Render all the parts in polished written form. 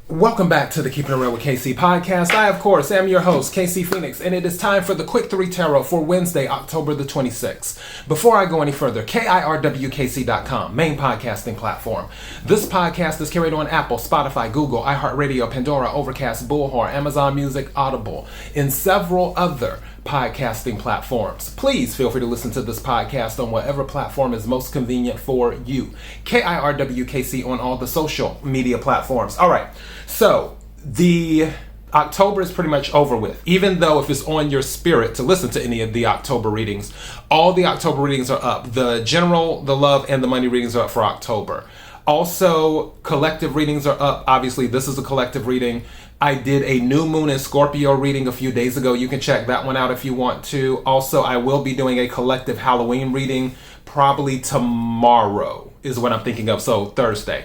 Welcome back to the Keeping It Real with KC podcast. I, of course, am your host, KC Phoenix, and it is time for the Quick 3 Tarot for Wednesday, October the 26th. Before I go any further, KIRWKC.com, main podcasting platform. This podcast is carried on Apple, Spotify, Google, iHeartRadio, Pandora, Overcast, Bullhorn, Amazon Music, Audible, and several other podcasting platforms. Please feel free to listen to this podcast on whatever platform is most convenient for you. KIRWKC on all the social media platforms. All right, so the October is pretty much over with. Even though if it's on your spirit to listen to any of the October readings, all the October readings are up. The general, the love, and the money readings are up for October. Also, collective readings are up. Obviously, this is a collective reading. I did a new moon in Scorpio reading a few days ago. You can check that one out if you want to. Also, I will be doing a collective Halloween reading probably tomorrow is what I'm thinking of. So Thursday.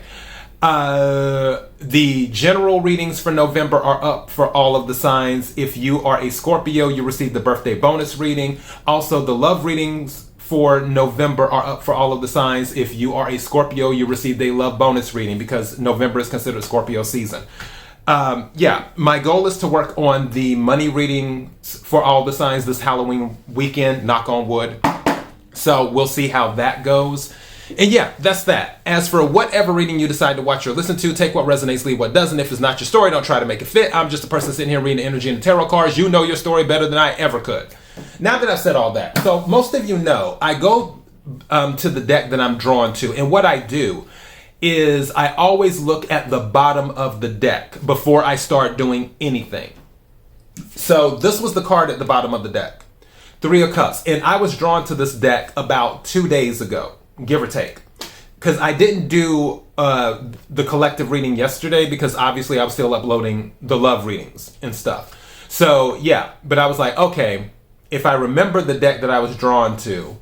The general readings for November are up for all of the signs. If you are a Scorpio, you receive the birthday bonus reading. Also, the love readings for November are up for all of the signs. If you are a Scorpio, you received a love bonus reading because November is considered Scorpio season. My goal is to work on the money readings for all the signs this Halloween weekend, knock on wood. So we'll see how that goes. And yeah, that's that. As for whatever reading you decide to watch or listen to, take what resonates, leave what doesn't. If it's not your story, don't try to make it fit. I'm just a person sitting here reading the energy and the tarot cards. You know your story better than I ever could. Now that I've said all that, so most of you know, I go to the deck that I'm drawn to, and what I do is I always look at the bottom of the deck before I start doing anything. So this was the card at the bottom of the deck, 3 of Cups, and I was drawn to this deck about 2 days ago, give or take, because I didn't do the collective reading yesterday because obviously I was still uploading the love readings and stuff. So yeah, but I was like, okay, if I remember the deck that I was drawn to,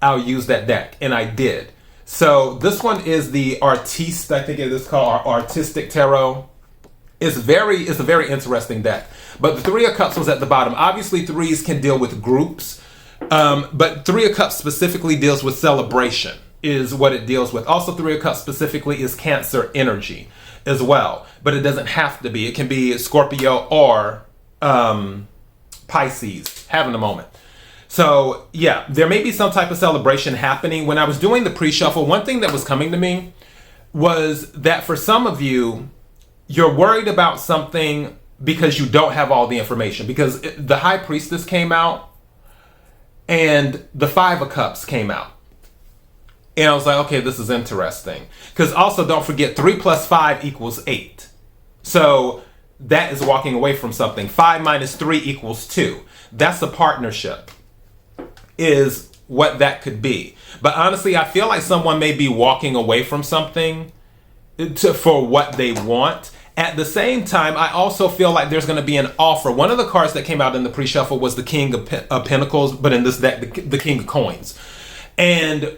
I'll use that deck, and I did. So this one is the Artiste, I think it is called Artistic Tarot. It's a very interesting deck. But the 3 of Cups was at the bottom. Obviously, threes can deal with groups, but 3 of Cups specifically deals with celebration, is what it deals with. Also, 3 of Cups specifically is Cancer energy as well, but it doesn't have to be. It can be Scorpio or Pisces, having a moment. So yeah, there may be some type of celebration happening. When I was doing the pre-shuffle, one thing that was coming to me was that for some of you, you're worried about something because you don't have all the information. Because the High Priestess came out and the 5 of Cups came out. And I was like, okay, this is interesting. Because also don't forget 3 plus 5 equals 8. So that is walking away from something. 5 minus 3 equals 2. That's a partnership, is what that could be. But honestly, I feel like someone may be walking away from something for what they want. At the same time, I also feel like there's going to be an offer. One of the cards that came out in the pre-shuffle was the King of Pentacles, but in this deck, the King of Coins. And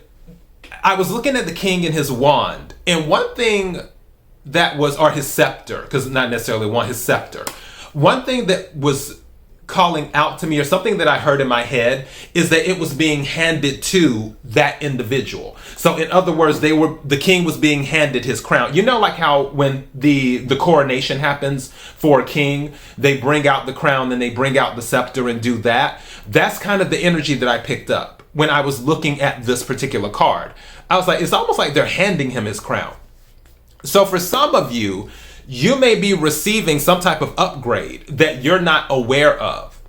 I was looking at the King and his wand, and one thing that was, or his scepter, because not necessarily wand, his scepter. One thing that was calling out to me, or something that I heard in my head, is that it was being handed to that individual. So in other words, the king was being handed his crown. You know, like how when the coronation happens for a king, they bring out the crown and they bring out the scepter and do that. That's kind of the energy that I picked up when I was looking at this particular card. I was like, it's almost like they're handing him his crown. So for some of you, you may be receiving some type of upgrade that you're not aware of.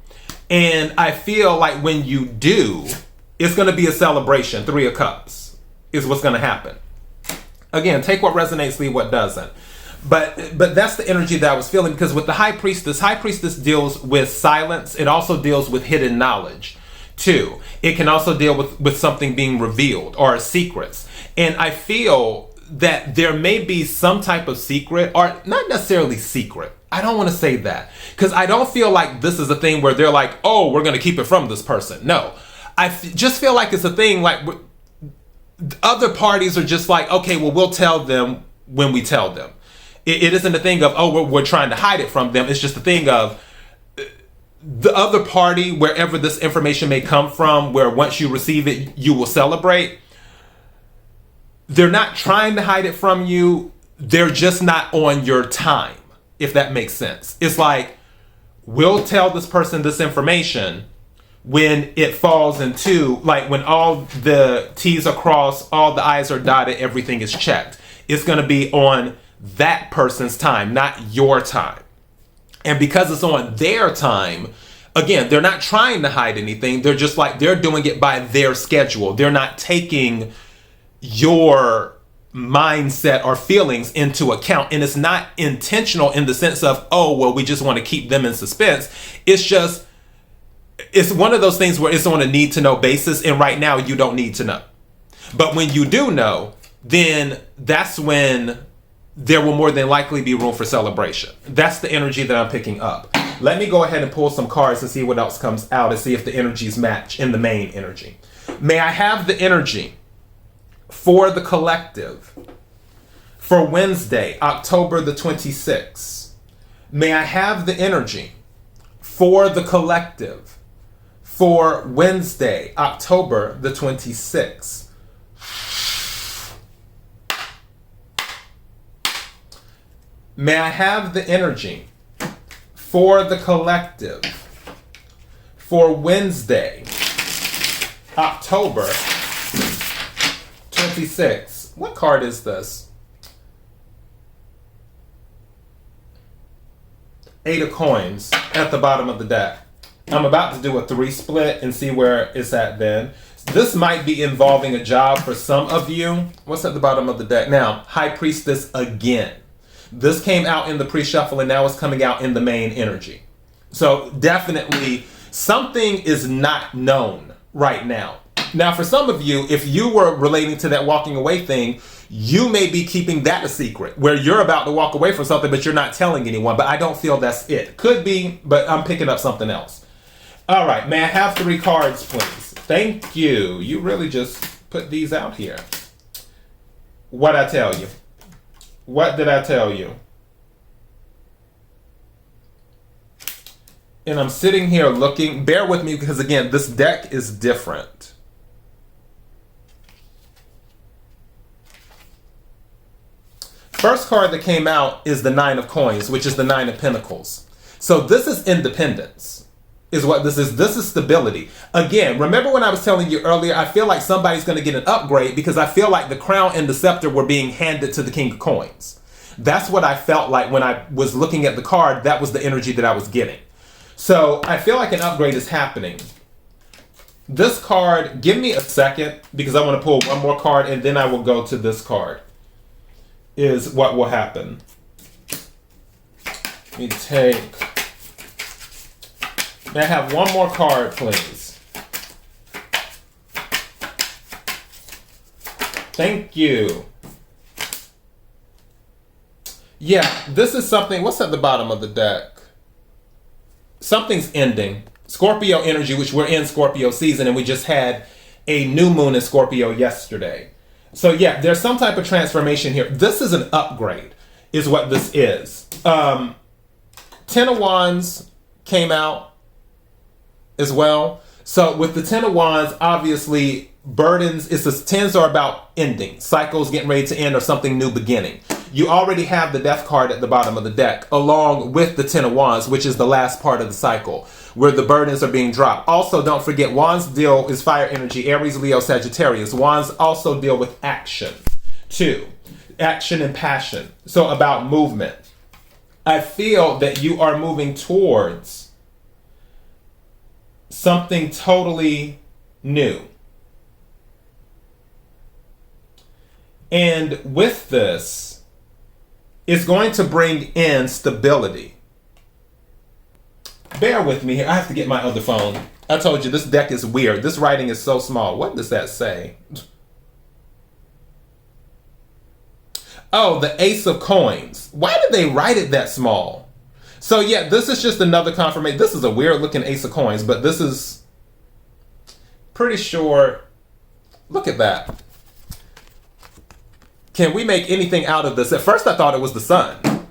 And I feel like when you do, it's going to be a celebration. 3 of Cups is what's going to happen. Again, take what resonates, leave what doesn't. But that's the energy that I was feeling, because with the High Priestess deals with silence. It also deals with hidden knowledge too. It can also deal with something being revealed or secrets. And I feel that there may be some type of secret, or not necessarily secret. I don't want to say that, because I don't feel like this is a thing where they're like, oh, we're going to keep it from this person. No, just feel like it's a thing like other parties are just like, okay, well, we'll tell them when we tell them. It isn't a thing of, oh, we're trying to hide it from them. It's just a thing of the other party, wherever this information may come from, where once you receive it, you will celebrate. They're not trying to hide it from you. They're just not on your time. if that makes sense. It's like, we'll tell this person this information when it falls into, like, when all the T's are crossed, all the I's are dotted, everything is checked. It's going to be on that person's time, not your time. And because it's on their time, again, they're not trying to hide anything. They're just like, they're doing it by their schedule. They're not taking your mindset or feelings into account. And it's not intentional in the sense of, oh, well, we just want to keep them in suspense. It's just, it's one of those things where it's on a need to know basis. And right now you don't need to know. But when you do know, then that's when there will more than likely be room for celebration. That's the energy that I'm picking up. Let me go ahead and pull some cards and see what else comes out and see if the energies match in the main energy. May I have the energy for the collective for Wednesday, October the 26th. May I have the energy for the collective for Wednesday, October the 26th. May I have the energy for the collective for Wednesday, October 26th. What card is this? 8 of coins at the bottom of the deck. I'm about to do a 3 split and see where it's at then. This might be involving a job for some of you. What's at the bottom of the deck? Now, High Priestess again. This came out in the pre-shuffle and now it's coming out in the main energy. So definitely something is not known right now. Now, for some of you, if you were relating to that walking away thing, you may be keeping that a secret where you're about to walk away from something, but you're not telling anyone. But I don't feel that's it. Could be, but I'm picking up something else. All right. May I have 3 cards, please? Thank you. You really just put these out here. What'd I tell you? What did I tell you? And I'm sitting here looking. Bear with me because, again, this deck is different. First card that came out is the 9 of coins, which is the 9 of pentacles. So this is independence, is what this is. This is stability. Again, remember when I was telling you earlier, I feel like somebody's going to get an upgrade because I feel like the crown and the scepter were being handed to the king of coins. That's what I felt like when I was looking at the card. That was the energy that I was getting. So I feel like an upgrade is happening. This card, give me a second because I want to pull one more card and then I will go to this card. Is what will happen. Let me take. May I have one more card, please? Thank you. Yeah, this is something. What's at the bottom of the deck? Something's ending. Scorpio energy, which we're in Scorpio season, and we just had a new moon in Scorpio yesterday. So yeah, there's some type of transformation here. This is an upgrade, is what this is. 10 of Wands came out as well. So with the 10 of Wands, obviously burdens, it's the 10s are about ending, cycles getting ready to end or something new beginning. You already have the Death card at the bottom of the deck, along with the 10 of Wands, which is the last part of the cycle, where the burdens are being dropped. Also, don't forget, Wands deal is fire energy, Aries, Leo, Sagittarius. Wands also deal with action, too. Action and passion. So about movement. I feel that you are moving towards something totally new. And with this, it's going to bring in stability. Bear with me here. I have to get my other phone. I told you this deck is weird. This writing is so small. What does that say? Oh, the Ace of Coins. Why did they write it that small? So yeah, this is just another confirmation. This is a weird looking Ace of Coins, but this is pretty sure. Look at that. Can we make anything out of this? At first I thought it was the sun,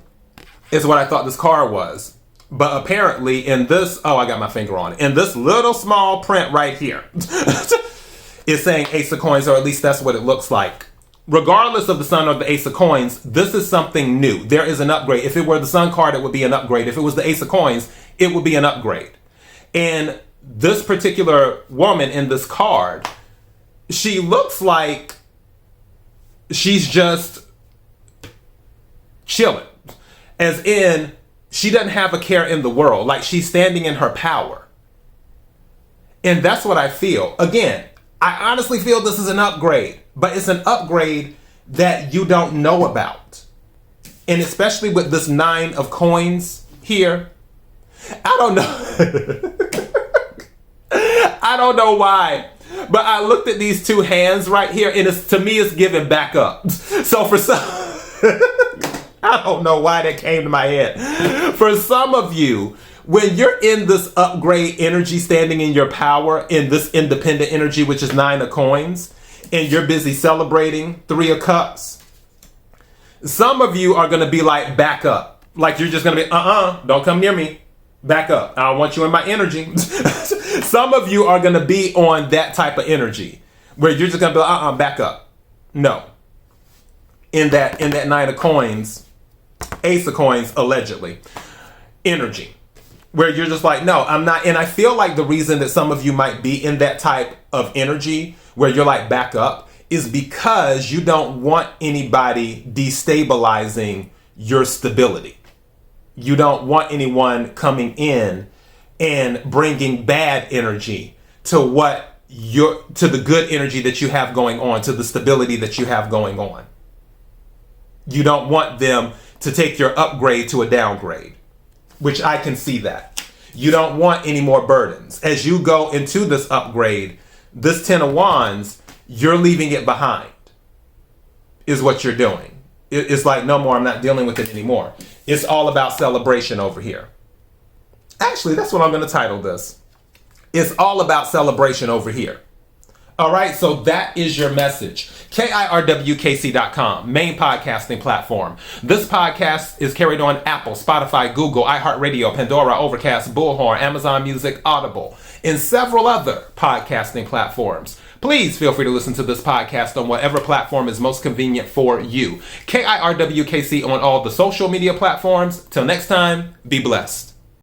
is what I thought this card was. But apparently in this, oh, I got my finger on it. In this little small print right here, it's saying Ace of Coins, or at least that's what it looks like. regardless of the sun or the ace of coins, this is something new. There is an upgrade. If it were the sun card, it would be an upgrade. If it was the ace of coins, it would be an upgrade. And this particular woman in this card, she looks like she's just chilling. As in, she doesn't have a care in the world. Like, she's standing in her power. And that's what I feel. Again, I honestly feel this is an upgrade. But it's an upgrade that you don't know about. And especially with this 9 of coins here. I don't know. I don't know why. But I looked at these two hands right here, and to me, it's giving back up. So for some, I don't know why that came to my head. For some of you, when you're in this upgrade energy, standing in your power, in this independent energy, which is 9 of coins, and you're busy celebrating 3 of cups, some of you are going to be like, back up. Like, you're just going to be, don't come near me. Back up. I don't want you in my energy. Some of you are going to be on that type of energy where you're just going to be like, back up. No. In that 9 of coins, ace of coins, allegedly, energy, where you're just like, no, I'm not. And I feel like the reason that some of you might be in that type of energy where you're like, back up, is because you don't want anybody destabilizing your stability. You don't want anyone coming in and bringing bad energy to to the good energy that you have going on, to the stability that you have going on. You don't want them to take your upgrade to a downgrade, which I can see that. You don't want any more burdens. As you go into this upgrade, this 10 of Wands, you're leaving it behind, is what you're doing. It's like, no more, I'm not dealing with it anymore. It's all about celebration over here. Actually, that's what I'm going to title this. It's all about celebration over here. All right, so that is your message. KIRWKC.com, main podcasting platform. This podcast is carried on Apple, Spotify, Google, iHeartRadio, Pandora, Overcast, Bullhorn, Amazon Music, Audible, and several other podcasting platforms. Please feel free to listen to this podcast on whatever platform is most convenient for you. KIRWKC on all the social media platforms. Till next time, be blessed.